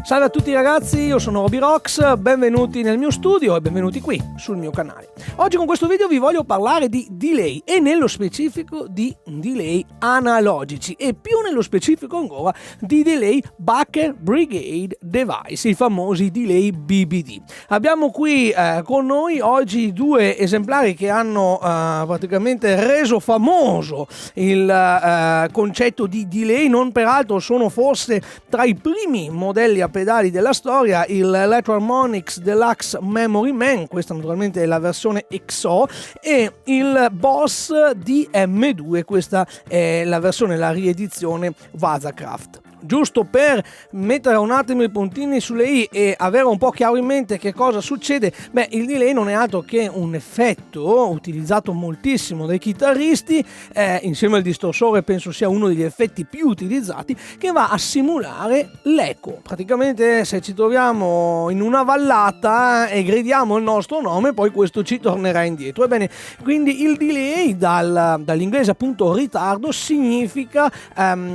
Salve a tutti ragazzi, io sono Roby Rocks, benvenuti nel mio studio e benvenuti qui sul mio canale. Oggi con questo video vi voglio parlare di delay e nello specifico di delay analogici e più nello specifico ancora di delay Backer Brigade Device, i famosi delay BBD. Abbiamo qui con noi oggi due esemplari che hanno praticamente reso famoso il concetto di delay, non peraltro sono forse tra i primi modelli a pedali della storia, il Electro-Harmonix Deluxe Memory Man, questa naturalmente è la versione XO, e il Boss DM2, questa è la versione, la riedizione Wazacraft. Giusto per mettere un attimo i puntini sulle i e avere un po' chiaro in mente che cosa succede, il delay non è altro che un effetto utilizzato moltissimo dai chitarristi, insieme al distorsore penso sia uno degli effetti più utilizzati, che va a simulare l'eco. Praticamente se ci troviamo in una vallata e gridiamo il nostro nome, poi questo ci tornerà indietro. Ebbene, quindi il delay dall'inglese appunto ritardo significa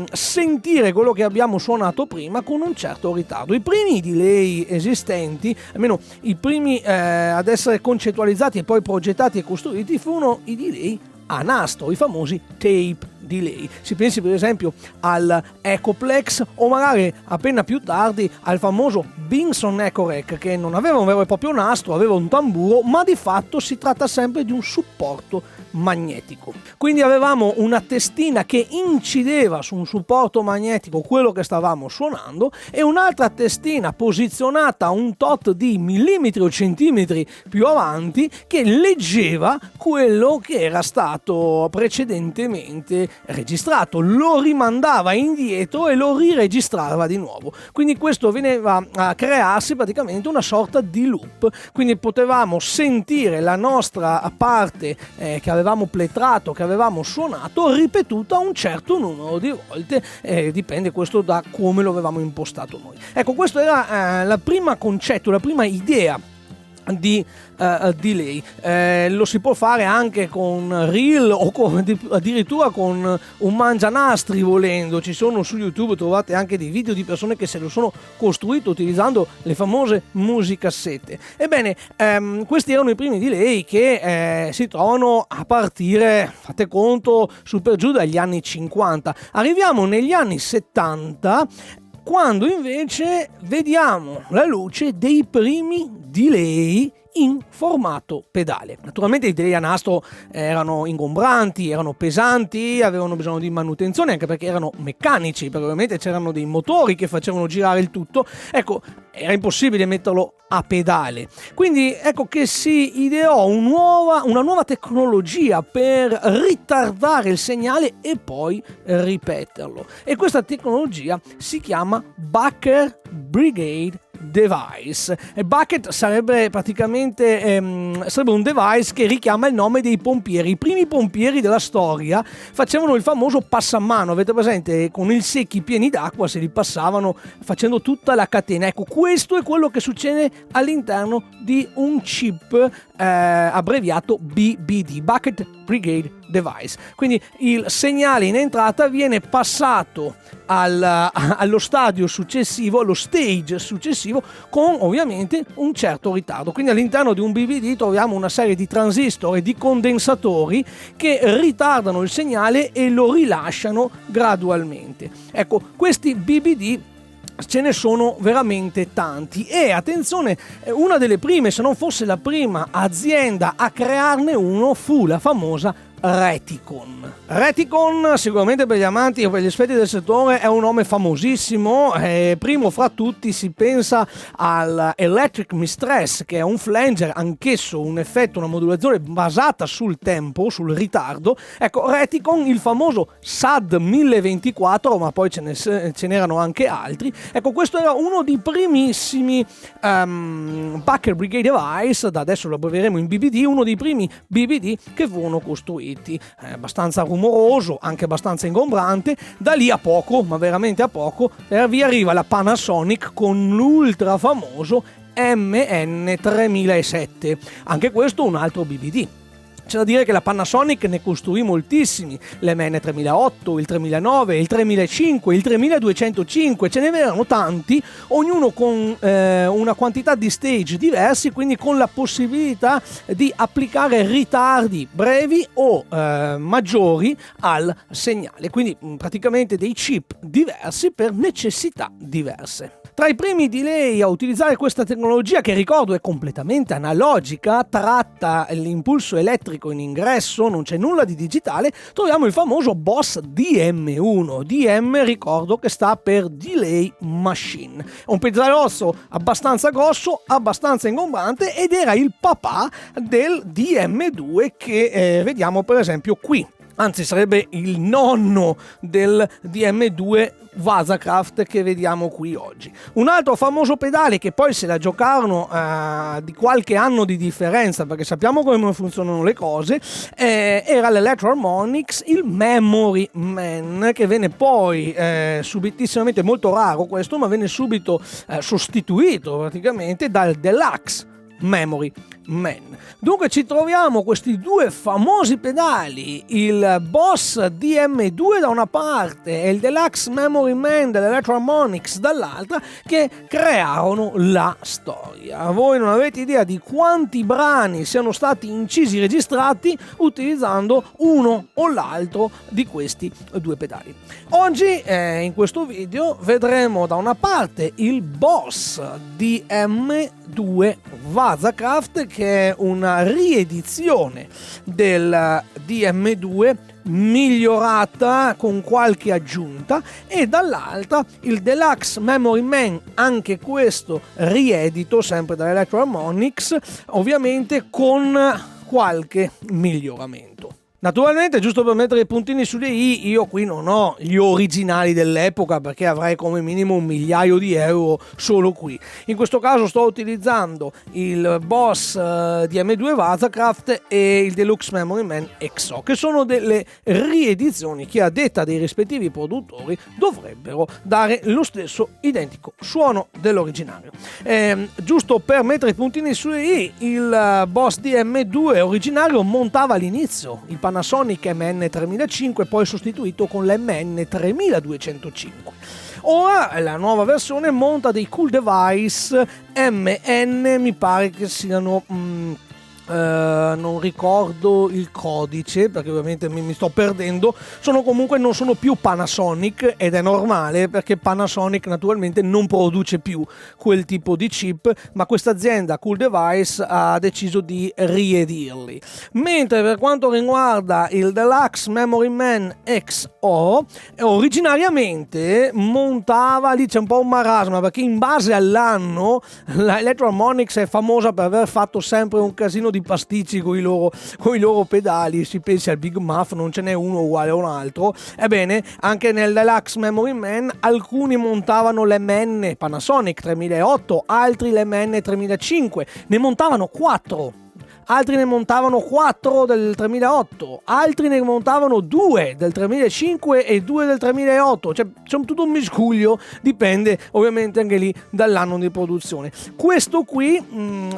sentire quello che abbiamo suonato prima con un certo ritardo. I primi delay esistenti, almeno i primi ad essere concettualizzati e poi progettati e costruiti, furono i delay a nastro, i famosi tape delay. Si pensi per esempio al Echoplex o magari appena più tardi al famoso Binson Echorec, che non aveva un vero e proprio nastro, aveva un tamburo, ma di fatto si tratta sempre di un supporto magnetico. Quindi avevamo una testina che incideva su un supporto magnetico quello che stavamo suonando e un'altra testina posizionata a un tot di millimetri o centimetri più avanti che leggeva quello che era stato precedentemente registrato, lo rimandava indietro e lo riregistrava di nuovo. Quindi questo veniva a crearsi praticamente una sorta di loop, quindi potevamo sentire la nostra parte che avevamo pletrato, che avevamo suonato, ripetuta un certo numero di volte, dipende questo da come lo avevamo impostato noi. Ecco, questo era la prima concetto, la prima idea di delay. Lo si può fare anche con reel o addirittura con un mangianastri volendo. Ci sono su YouTube, trovate anche dei video di persone che se lo sono costruito utilizzando le famose musicassette. Ebbene, questi erano i primi delay che si trovano a partire, fate conto, su per giù dagli anni 50. Arriviamo negli anni 70, quando invece vediamo la luce dei primi delay in formato pedale. Naturalmente i delay a nastro erano ingombranti, erano pesanti, avevano bisogno di manutenzione anche perché erano meccanici, perché ovviamente c'erano dei motori che facevano girare il tutto. Ecco, era impossibile metterlo a pedale. Quindi ecco che si ideò una nuova tecnologia per ritardare il segnale e poi ripeterlo. E questa tecnologia si chiama Backer Brigade Device. E bucket sarebbe praticamente sarebbe un device che richiama il nome dei pompieri. I primi pompieri della storia facevano il famoso passamano, avete presente? Con il secchi pieni d'acqua se li passavano facendo tutta la catena. Ecco, questo è quello che succede all'interno di un chip abbreviato BBD, Bucket Brigade Device. Quindi il segnale in entrata viene passato allo stadio successivo, allo stage successivo, con ovviamente un certo ritardo. Quindi all'interno di un BBD troviamo una serie di transistor e di condensatori che ritardano il segnale e lo rilasciano gradualmente. Ecco, questi BBD ce ne sono veramente tanti e attenzione, una delle prime, se non fosse la prima azienda a crearne uno fu la famosa Reticon. Reticon, sicuramente per gli amanti o per gli esperti del settore, è un nome famosissimo. Primo fra tutti si pensa all'Electric Mistress, che è un flanger, anch'esso un effetto, una modulazione basata sul tempo, sul ritardo. Ecco, Reticon, il famoso SAD 1024, ma poi ce n'erano anche altri. Ecco, questo era uno dei primissimi Backer Brigade Device, da adesso lo abbreveremo in BBD, uno dei primi BBD che furono costruiti. Abbastanza rumoroso, anche abbastanza ingombrante. Da lì a poco, ma veramente a poco, vi arriva la Panasonic con l'ultra famoso MN3007, anche questo un altro BBD. C'è da dire che la Panasonic ne costruì moltissimi, l'MN3008, il 3009, il 3005, il 3205, ce ne erano tanti, ognuno con una quantità di stage diversi, quindi con la possibilità di applicare ritardi brevi o maggiori al segnale, quindi praticamente dei chip diversi per necessità diverse. Tra i primi delay a utilizzare questa tecnologia, che ricordo è completamente analogica, tratta l'impulso elettrico in ingresso, non c'è nulla di digitale, troviamo il famoso Boss DM1. DM, ricordo che sta per Delay Machine. È un pedalozzo abbastanza grosso, abbastanza ingombrante, ed era il papà del DM2 che vediamo per esempio qui. Anzi, sarebbe il nonno del DM2 Vasacraft che vediamo qui oggi. Un altro famoso pedale che poi se la giocarono di qualche anno di differenza, perché sappiamo come funzionano le cose, era l'Electro-Harmonix, il Memory Man, che venne poi subitissimamente, molto raro questo, ma venne subito sostituito praticamente dal Deluxe Memory Man. Dunque ci troviamo questi due famosi pedali, il Boss DM2 da una parte e il Deluxe Memory Man dell'Electro-Harmonix dall'altra, che crearono la storia. Voi non avete idea di quanti brani siano stati incisi, registrati utilizzando uno o l'altro di questi due pedali. Oggi in questo video vedremo da una parte il Boss DM2 Vasacraft, che è una riedizione del DM2 migliorata con qualche aggiunta, e dall'altra il Deluxe Memory Man, anche questo riedito sempre dall'Electro-Harmonix, ovviamente con qualche miglioramento. Naturalmente, giusto per mettere i puntini sulle i, io qui non ho gli originali dell'epoca, perché avrei come minimo €1.000.000 solo qui. In questo caso sto utilizzando il Boss DM2 Vasacraft e il Deluxe Memory Man XO, che sono delle riedizioni che, a detta dei rispettivi produttori, dovrebbero dare lo stesso identico suono dell'originario. Giusto per mettere i puntini sulle i, il Boss DM2 originario montava all'inizio il Panasonic MN3005, poi sostituito con l'MN3205. Ora la nuova versione monta dei Cool Device MN, mi pare che siano non ricordo il codice perché ovviamente mi sto perdendo. Non sono più Panasonic, ed è normale perché Panasonic naturalmente non produce più quel tipo di chip, ma questa azienda Cool Device ha deciso di riedirli. Mentre per quanto riguarda il Deluxe Memory Man XO, originariamente montava, lì c'è un po' un marasma, perché in base all'anno la Electro-Harmonix è famosa per aver fatto sempre un casino di pasticci con i loro pedali. Si pensi al Big Muff, non ce n'è uno uguale a un altro. Ebbene, anche nel Deluxe Memory Man alcuni montavano l'MN Panasonic 3008, altri l'MN 3005, ne montavano 4. Altri ne montavano 4 del 3008, altri ne montavano 2 del 3005 e 2 del 3008, cioè c'è tutto un miscuglio, dipende ovviamente anche lì dall'anno di produzione. Questo qui,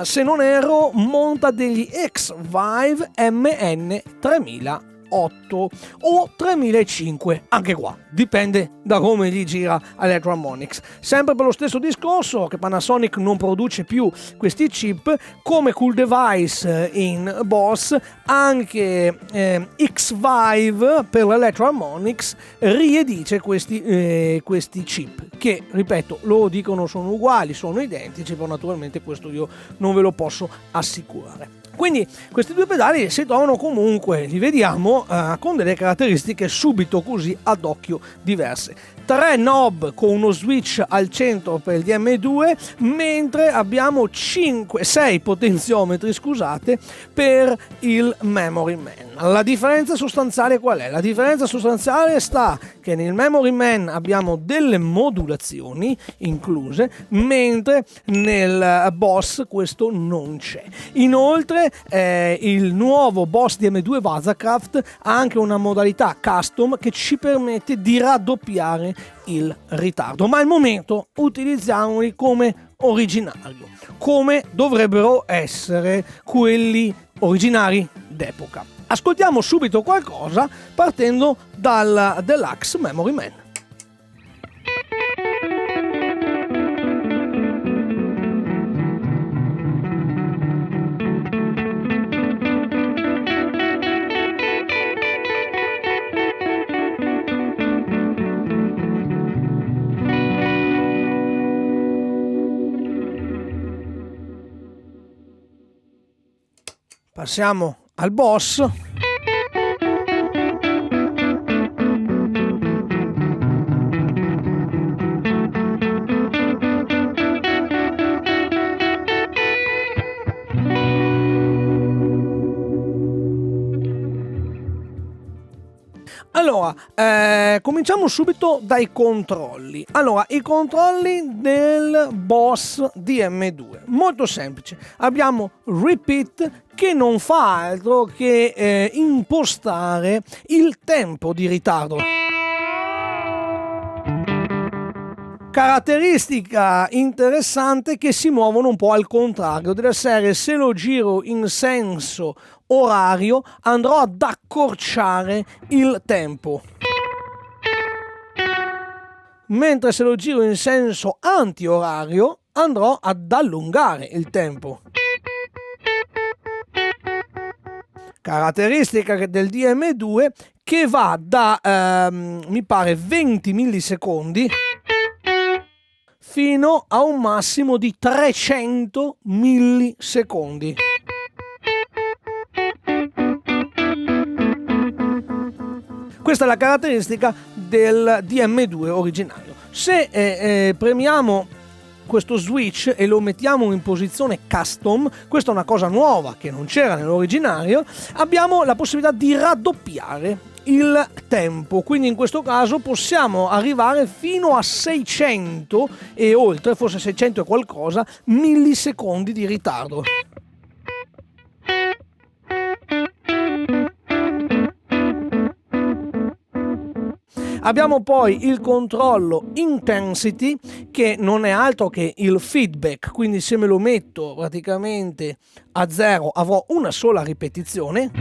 se non erro, monta degli X-Vive MN 3008 o 3005, anche qua dipende da come gli gira Electro-Harmonix. Sempre per lo stesso discorso che Panasonic non produce più questi chip, come Cool Device in Boss, anche X-Vive per l'Electro-Harmonix riedice questi chip, che ripeto, loro dicono sono uguali, sono identici, però naturalmente questo io non ve lo posso assicurare. Quindi questi due pedali si trovano comunque, li vediamo, con delle caratteristiche subito così ad occhio diverse. 3 knob con uno switch al centro per il DM2, mentre abbiamo 6 potenziometri, per il Memory Man. La differenza sostanziale qual è? La differenza sostanziale sta che nel Memory Man abbiamo delle modulazioni incluse, mentre nel Boss questo non c'è. Inoltre il nuovo Boss DM2 Vasacraft ha anche una modalità custom che ci permette di raddoppiare il ritardo, ma al momento utilizziamoli come originario, come dovrebbero essere quelli originari d'epoca. Ascoltiamo subito qualcosa partendo dal Deluxe Memory Man. Passiamo al boss. Allora, cominciamo subito dai controlli. Allora, i controlli del boss DM2, molto semplice. Abbiamo Repeat, che non fa altro che impostare il tempo di ritardo. Caratteristica interessante che si muovono un po' al contrario della serie: se lo giro in senso orario andrò ad accorciare il tempo, mentre se lo giro in senso antiorario andrò ad allungare il tempo. Caratteristica del DM2 che va da mi pare 20 millisecondi fino a un massimo di 300 millisecondi. Questa è la caratteristica del DM2 originario. Se premiamo questo switch e lo mettiamo in posizione custom, questa è una cosa nuova che non c'era nell'originario, abbiamo la possibilità di raddoppiare il tempo, quindi in questo caso possiamo arrivare fino a 600 e oltre, forse 600 e qualcosa, millisecondi di ritardo. Abbiamo poi il controllo intensity, che non è altro che il feedback, quindi se me lo metto praticamente a 0 avrò una sola ripetizione,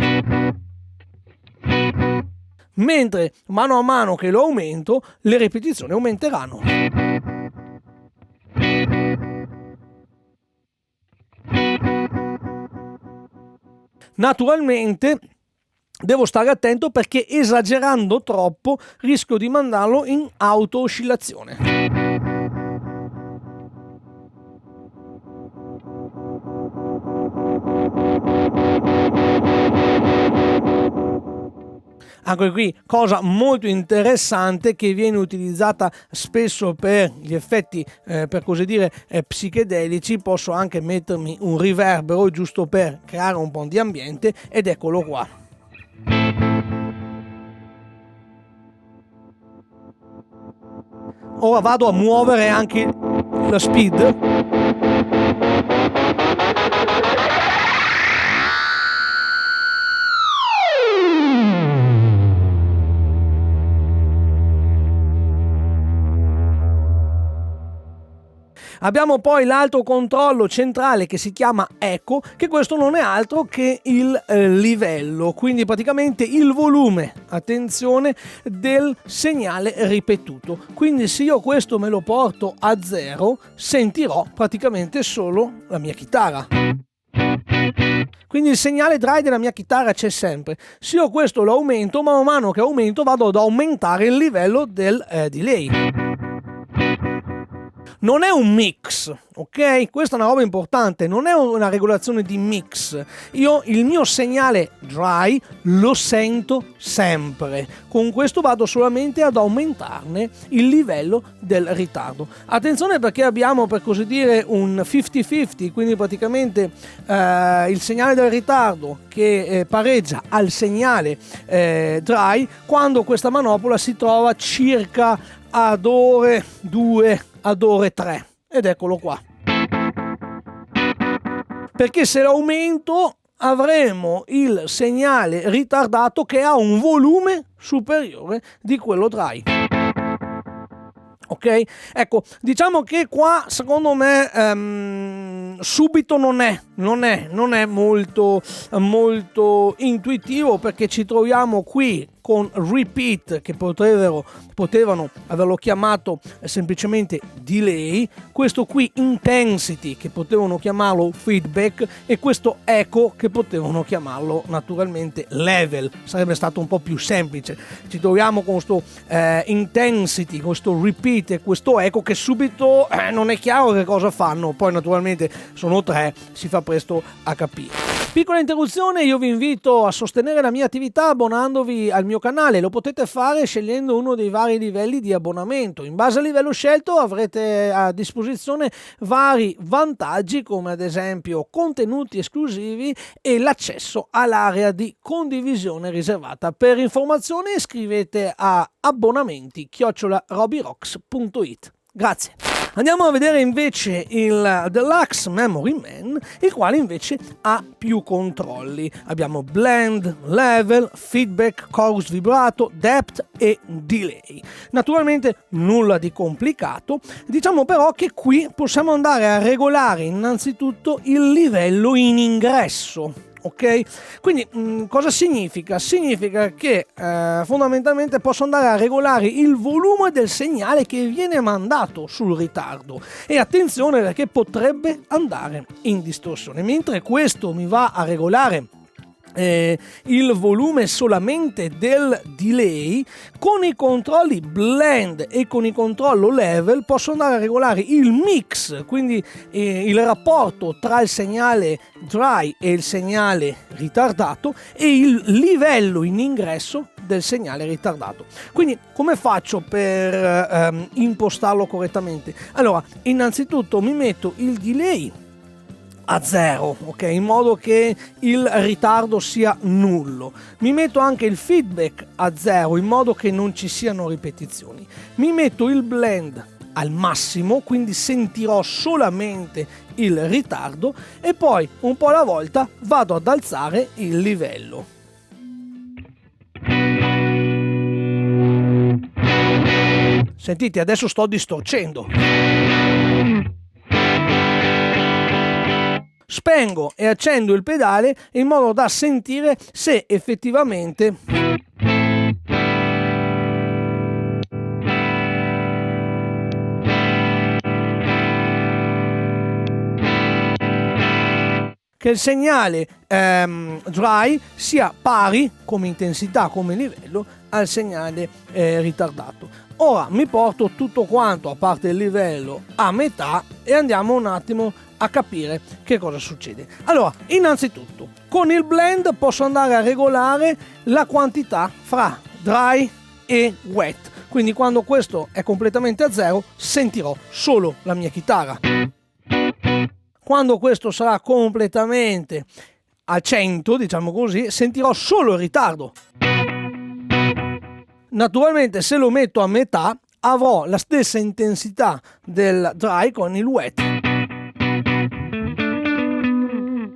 mentre mano a mano che lo aumento le ripetizioni aumenteranno. Naturalmente devo stare attento perché esagerando troppo rischio di mandarlo in auto oscillazione. Anche qui cosa molto interessante che viene utilizzata spesso per gli effetti per così dire psichedelici. Posso anche mettermi un riverbero giusto per creare un po' di ambiente, ed eccolo qua. Ora vado a muovere anche la speed. Abbiamo poi l'altro controllo centrale che si chiama Echo, che questo non è altro che il livello, quindi praticamente il volume, attenzione, del segnale ripetuto. Quindi se io questo me lo porto a 0, sentirò praticamente solo la mia chitarra. Quindi il segnale dry della mia chitarra c'è sempre. Se io questo lo aumento, man mano che aumento vado ad aumentare il livello del delay. Non è un mix, ok? Questa è una roba importante, non è una regolazione di mix. Io il mio segnale dry lo sento sempre. Con questo vado solamente ad aumentarne il livello del ritardo. Attenzione, perché abbiamo, per così dire, un 50-50, quindi praticamente il segnale del ritardo che pareggia al segnale dry quando questa manopola si trova circa ad ore 2, ad ore 3, ed eccolo qua. Perché se l'aumento avremo il segnale ritardato che ha un volume superiore di quello dry. Ok? Ecco, diciamo che qua secondo me subito non è non è molto intuitivo, perché ci troviamo qui con repeat, che potevano averlo chiamato semplicemente delay, questo qui intensity, che potevano chiamarlo feedback, e questo echo, che potevano chiamarlo naturalmente level. Sarebbe stato un po' più semplice. Ci troviamo con questo intensity, questo repeat e questo echo, che subito non è chiaro che cosa fanno. Poi naturalmente sono tre, si fa presto a capire. Piccola interruzione, io vi invito a sostenere la mia attività abbonandovi al mio canale. Lo potete fare scegliendo uno dei vari livelli di abbonamento. In base al livello scelto avrete a disposizione vari vantaggi, come ad esempio contenuti esclusivi e l'accesso all'area di condivisione riservata. Per informazioni scrivete a abbonamenti@robyrocks.it. Grazie. Andiamo a vedere invece il Deluxe Memory Man, il quale invece ha più controlli. Abbiamo blend, level, feedback, chorus vibrato, depth e delay. Naturalmente nulla di complicato, diciamo però che qui possiamo andare a regolare innanzitutto il livello in ingresso. Ok? Quindi cosa significa? Significa che fondamentalmente posso andare a regolare il volume del segnale che viene mandato sul ritardo, e attenzione, perché potrebbe andare in distorsione. Mentre questo mi va a regolare il volume solamente del delay, con i controlli blend e con il controllo level posso andare a regolare il mix, quindi il rapporto tra il segnale dry e il segnale ritardato, e il livello in ingresso del segnale ritardato. Quindi come faccio per impostarlo correttamente? Allora, innanzitutto mi metto il delay a 0, ok, in modo che il ritardo sia nullo. Mi metto anche il feedback a 0, in modo che non ci siano ripetizioni. Mi metto il blend al massimo, quindi sentirò solamente il ritardo, e poi un po' alla volta vado ad alzare il livello. Sentite, adesso sto distorcendo. Spengo e accendo il pedale in modo da sentire se effettivamente che il segnale dry sia pari come intensità, come livello, al segnale ritardato. Ora mi porto tutto quanto, a parte il livello, a metà, e andiamo un attimo a capire che cosa succede. Allora, innanzitutto, con il blend posso andare a regolare la quantità fra dry e wet. Quindi quando questo è completamente a 0 sentirò solo la mia chitarra. Quando questo sarà completamente a 100, diciamo così, sentirò solo il ritardo. Naturalmente, se lo metto a metà avrò la stessa intensità del dry con il wet.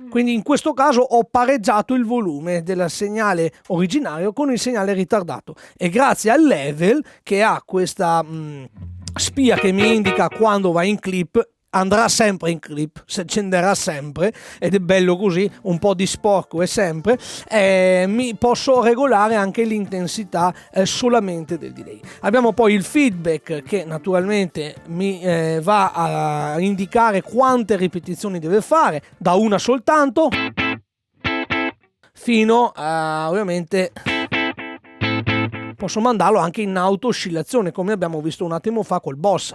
Quindi in questo caso ho pareggiato il volume del segnale originario con il segnale ritardato, e grazie al level, che ha questa spia che mi indica quando va in clip, andrà sempre in clip, si accenderà sempre, ed è bello così, un po' di sporco è sempre, mi posso regolare anche l'intensità solamente del delay. Abbiamo poi il feedback, che naturalmente mi va a indicare quante ripetizioni deve fare, da una soltanto fino a, ovviamente, posso mandarlo anche in auto oscillazione, come abbiamo visto un attimo fa col boss.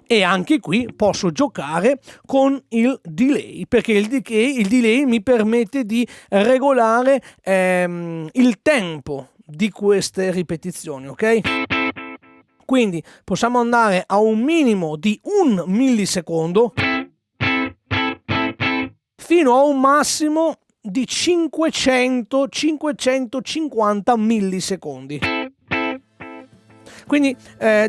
E anche qui posso giocare con il delay, perché il delay mi permette di regolare il tempo di queste ripetizioni, ok? Quindi possiamo andare a un minimo di 1 millisecondo fino a un massimo di 500-550 millisecondi. Quindi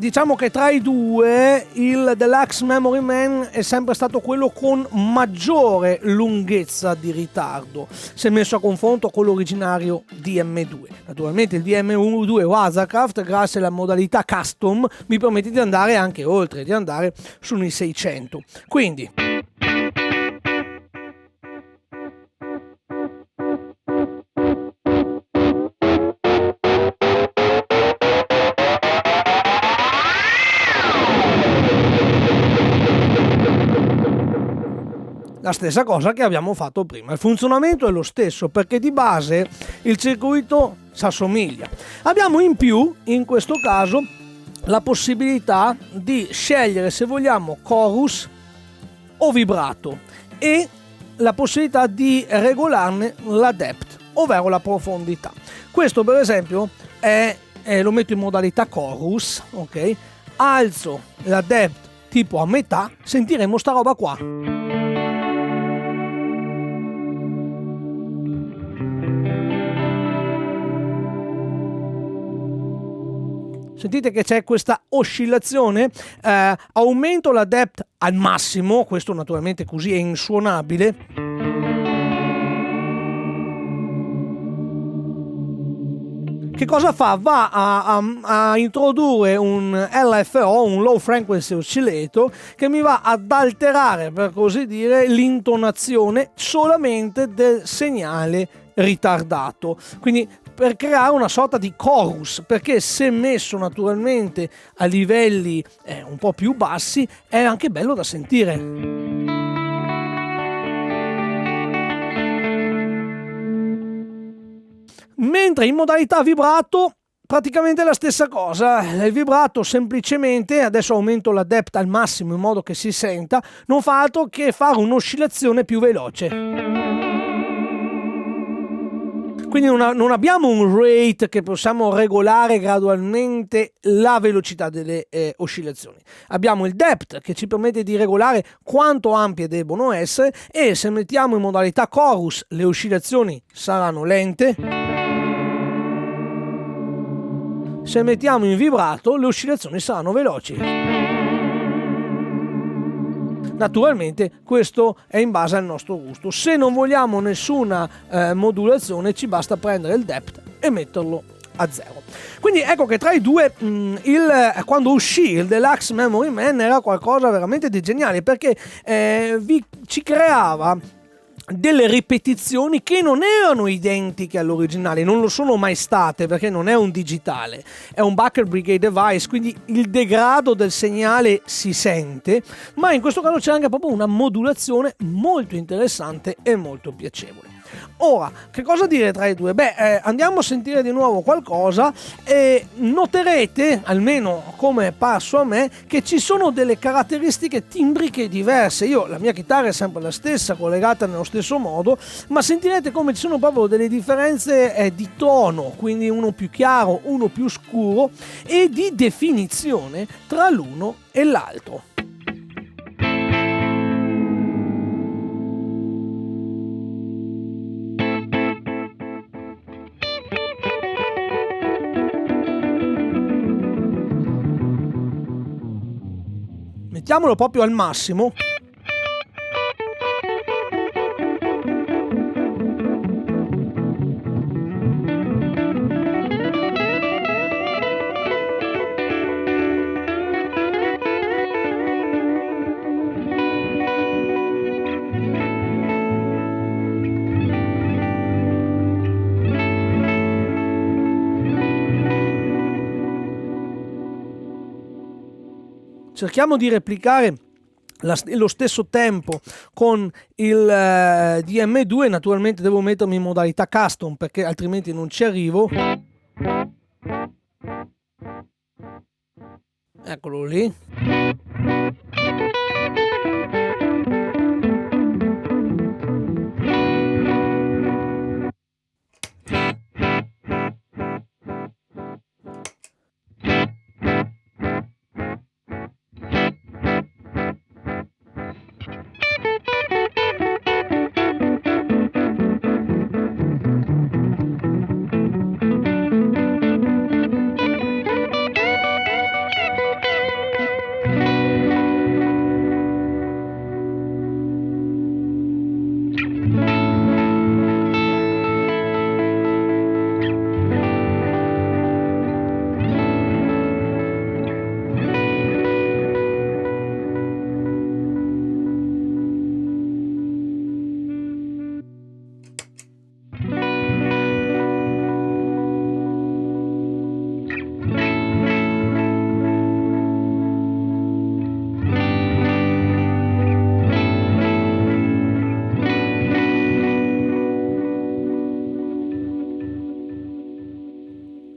diciamo che tra i due il Deluxe Memory Man è sempre stato quello con maggiore lunghezza di ritardo, se messo a confronto con l'originario DM2. Naturalmente il DM2 Wazacraft, grazie alla modalità custom, mi permette di andare anche oltre, di andare sui 600. Quindi la stessa cosa che abbiamo fatto prima. Il funzionamento è lo stesso perché di base il circuito si assomiglia. Abbiamo in più, in questo caso, la possibilità di scegliere se vogliamo chorus o vibrato e la possibilità di regolarne la depth, ovvero la profondità. Questo per esempio lo metto in modalità chorus, ok? Alzo la depth tipo a metà, sentiremo sta roba qua. Sentite che c'è questa oscillazione, aumento la depth al massimo, questo naturalmente così è insuonabile. Che cosa fa? Va a introdurre un LFO, un Low Frequency Oscillator, che mi va ad alterare, per così dire, l'intonazione solamente del segnale ritardato. Quindi per creare una sorta di chorus, perché se messo naturalmente a livelli un po' più bassi è anche bello da sentire. Mentre in modalità vibrato praticamente la stessa cosa, il vibrato semplicemente, adesso aumento la depth al massimo in modo che si senta, non fa altro che fare un'oscillazione più veloce. Quindi non abbiamo un rate che possiamo regolare gradualmente la velocità delle oscillazioni. Abbiamo il depth che ci permette di regolare quanto ampie debbono essere e se mettiamo in modalità chorus le oscillazioni saranno lente. Se mettiamo in vibrato le oscillazioni saranno veloci. Naturalmente questo è in base al nostro gusto. Se non vogliamo nessuna modulazione ci basta prendere il depth e metterlo a 0. Quindi ecco che tra i due quando uscì il Deluxe Memory Man era qualcosa veramente di geniale, perché ci creava delle ripetizioni che non erano identiche all'originale, non lo sono mai state perché non è un digitale, è un Bucket Brigade device, quindi il degrado del segnale si sente, ma in questo caso c'è anche proprio una modulazione molto interessante e molto piacevole. Ora, che cosa dire tra i due? Andiamo a sentire di nuovo qualcosa e noterete, almeno come è parso a me, che ci sono delle caratteristiche timbriche diverse. La mia chitarra è sempre la stessa, collegata nello stesso modo, ma sentirete come ci sono proprio delle differenze di tono, quindi uno più chiaro, uno più scuro, e di definizione tra l'uno e l'altro. Mettiamolo proprio al massimo. Cerchiamo di replicare lo stesso tempo con il DM2, naturalmente devo mettermi in modalità custom perché altrimenti non ci arrivo. Eccolo lì.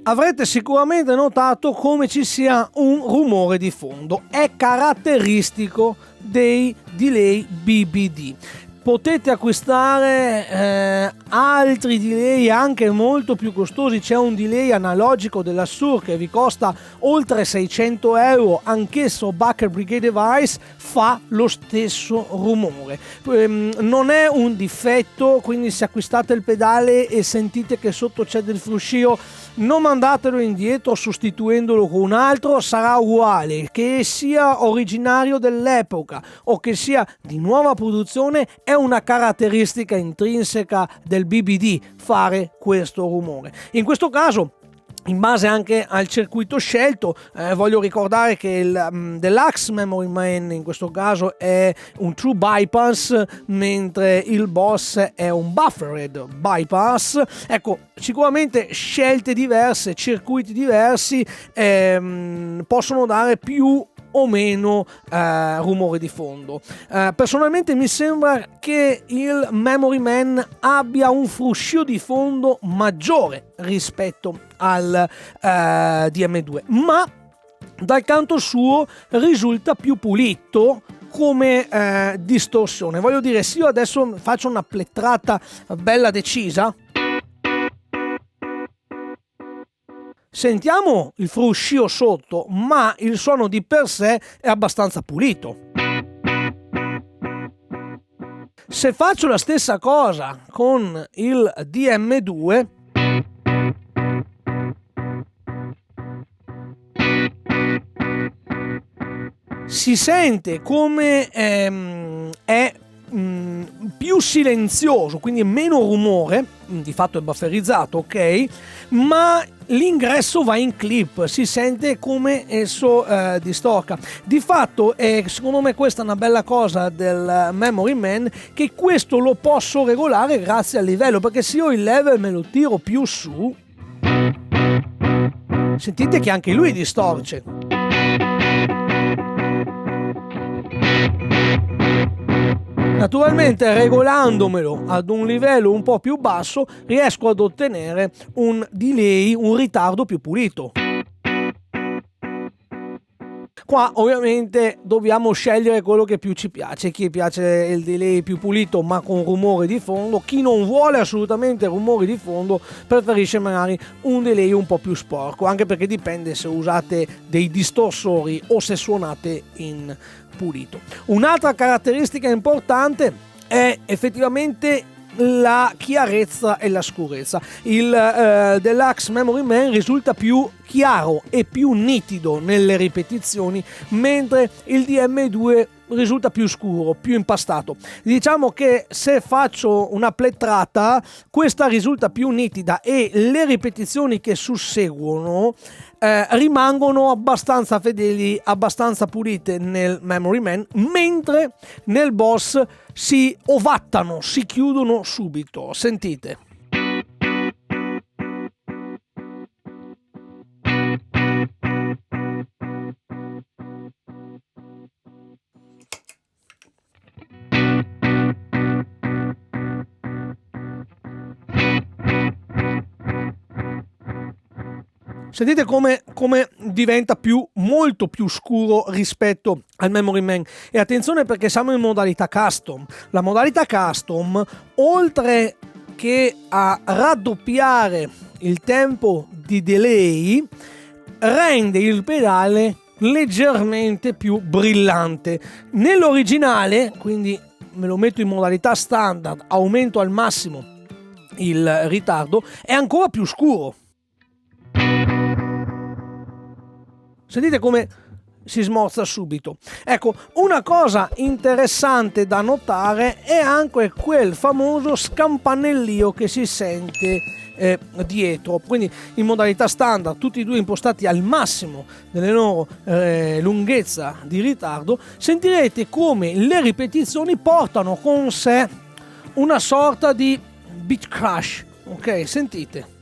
avrete sicuramente notato come ci sia un rumore di fondo. È caratteristico dei delay BBD. Potete acquistare altri delay anche molto più costosi. C'è un delay analogico della Shure che vi costa oltre 600 euro, anch'esso Bucker Brigade Device, fa lo stesso rumore. Non è un difetto, quindi se acquistate il pedale e sentite che sotto c'è del fruscio, non mandatelo indietro sostituendolo con un altro, sarà uguale. Che sia originario dell'epoca o che sia di nuova produzione, è una caratteristica intrinseca del BBD fare questo rumore. In questo caso, in base anche al circuito scelto, voglio ricordare che il Deluxe Memory Man in questo caso è un True Bypass, mentre il Boss è un Buffered Bypass. Ecco, sicuramente scelte diverse, circuiti diversi possono dare più o meno rumore di fondo. Personalmente mi sembra che il Memory Man abbia un fruscio di fondo maggiore rispetto al DM2, ma dal canto suo risulta più pulito come distorsione. Voglio dire, se io adesso faccio una plettrata bella decisa, sentiamo il fruscio sotto, ma il suono di per sé è abbastanza pulito. Se faccio la stessa cosa con il DM2, si sente come è più silenzioso, quindi meno rumore, di fatto è bufferizzato, ok, ma l'ingresso va in clip, si sente come esso distorca. Di fatto secondo me questa è una bella cosa del Memory Man, che questo lo posso regolare grazie al livello, perché se io il level me lo tiro più su, sentite che anche lui distorce. Naturalmente, regolandomelo ad un livello un po' più basso, riesco ad ottenere un delay, un ritardo più pulito. Qua ovviamente dobbiamo scegliere quello che più ci piace. Chi piace il delay più pulito ma con rumore di fondo, chi non vuole assolutamente rumori di fondo preferisce magari un delay un po' più sporco, anche perché dipende se usate dei distorsori o se suonate in pulito. Un'altra caratteristica importante è effettivamente la chiarezza e la scurezza. Il Deluxe Memory Man risulta più chiaro e più nitido nelle ripetizioni, mentre il DM2 risulta più scuro, più impastato. Diciamo che se faccio una plettrata, questa risulta più nitida e le ripetizioni che susseguono rimangono abbastanza fedeli, abbastanza pulite nel Memory Man, mentre nel Boss si ovattano, si chiudono subito. Sentite. Sentite come diventa molto più scuro rispetto al Memory Man. E attenzione, perché siamo in modalità custom. La modalità custom, oltre che a raddoppiare il tempo di delay, rende il pedale leggermente più brillante. Nell'originale, quindi me lo metto in modalità standard, aumento al massimo il ritardo, è ancora più scuro. Sentite come si smorza subito. Ecco, una cosa interessante da notare è anche quel famoso scampanellio che si sente dietro. Quindi in modalità standard, tutti e due impostati al massimo delle loro lunghezza di ritardo, sentirete come le ripetizioni portano con sé una sorta di beat crash. Ok, sentite.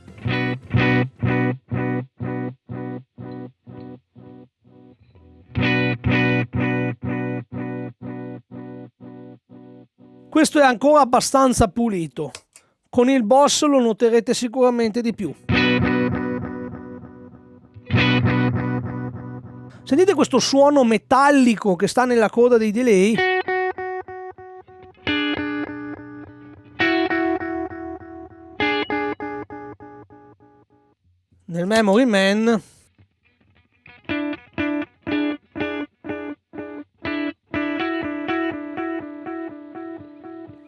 Questo è ancora abbastanza pulito. Con il Boss lo noterete sicuramente di più. Sentite questo suono metallico che sta nella coda dei delay? Nel Memory Man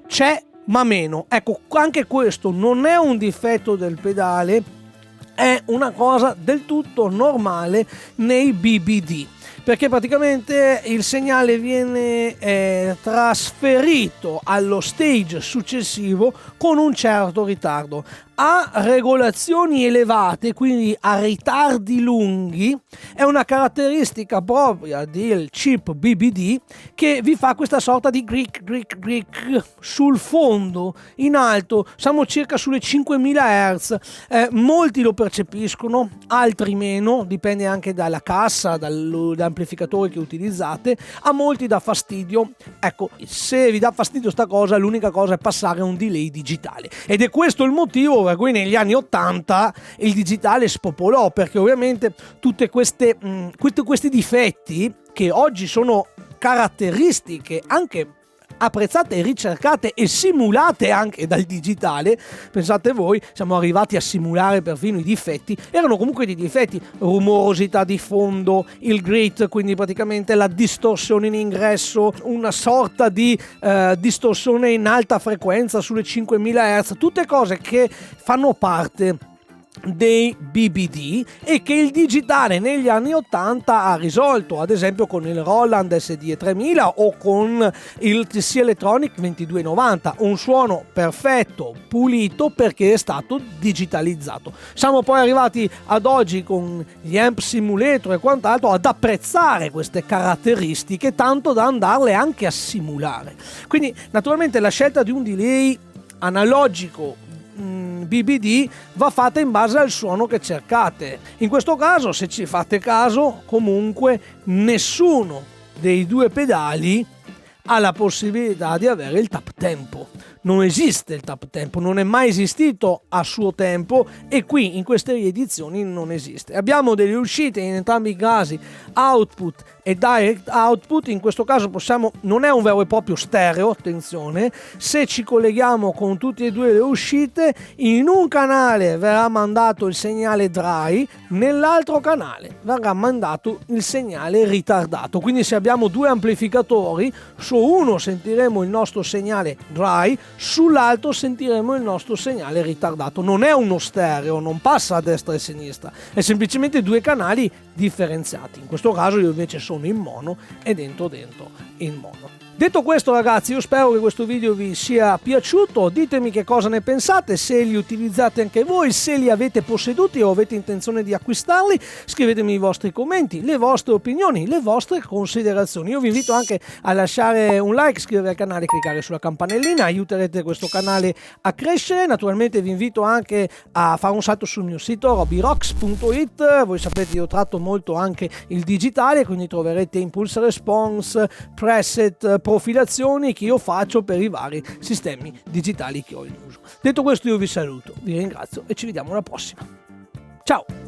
c'è ma meno. Ecco, anche questo non è un difetto del pedale, è una cosa del tutto normale nei BBD, perché praticamente il segnale viene trasferito allo stage successivo con un certo ritardo. A regolazioni elevate, quindi a ritardi lunghi, è una caratteristica propria del chip BBD che vi fa questa sorta di gric gric gric sul fondo in alto. Siamo circa sulle 5000 Hz. Molti lo percepiscono, altri meno, dipende anche dalla cassa, dall'amplificatore che utilizzate. A molti dà fastidio. Ecco, se vi dà fastidio sta cosa, l'unica cosa è passare a un delay digitale, ed è questo il motivo per cui negli anni 80 il digitale spopolò, perché ovviamente tutti questi difetti che oggi sono caratteristiche anche apprezzate, ricercate e simulate anche dal digitale. Pensate voi, siamo arrivati a simulare perfino i difetti, erano comunque dei difetti: rumorosità di fondo, il grit, quindi praticamente la distorsione in ingresso, una sorta di distorsione in alta frequenza sulle 5000 Hz, tutte cose che fanno parte dei BBD e che il digitale negli anni 80 ha risolto, ad esempio con il Roland SDE 3000 o con il TC Electronic 2290, un suono perfetto, pulito, perché è stato digitalizzato. Siamo poi arrivati ad oggi con gli amp simulator e quant'altro ad apprezzare queste caratteristiche tanto da andarle anche a simulare. Quindi naturalmente la scelta di un delay analogico BBD va fatta in base al suono che cercate. In questo caso, se ci fate caso, comunque nessuno dei due pedali ha la possibilità di avere il tap tempo. Non esiste il tap tempo, non è mai esistito a suo tempo, e qui in queste riedizioni non esiste. Abbiamo delle uscite in entrambi i casi, output e direct output. In questo caso non è un vero e proprio stereo, attenzione. Se ci colleghiamo con tutte e due le uscite, in un canale verrà mandato il segnale dry, nell'altro canale verrà mandato il segnale ritardato. Quindi se abbiamo due amplificatori, su uno sentiremo il nostro segnale dry, sull'altro sentiremo il nostro segnale ritardato. Non è uno stereo, non passa a destra e a sinistra, è semplicemente due canali differenziati. In questo caso io invece sono in mono e dentro in mono. Detto questo, ragazzi, io spero che questo video vi sia piaciuto. Ditemi che cosa ne pensate, se li utilizzate anche voi, se li avete posseduti o avete intenzione di acquistarli. Scrivetemi i vostri commenti, le vostre opinioni, le vostre considerazioni. Io vi invito anche a lasciare un like, iscrivervi al canale, cliccare sulla campanellina, aiuterete questo canale a crescere. Naturalmente vi invito anche a fare un salto sul mio sito robyrocks.it. Voi sapete, io tratto molto anche il digitale, quindi troverete impulse response, preset, profilazioni che io faccio per i vari sistemi digitali che ho in uso. Detto questo, io vi saluto, vi ringrazio e ci vediamo alla prossima. Ciao!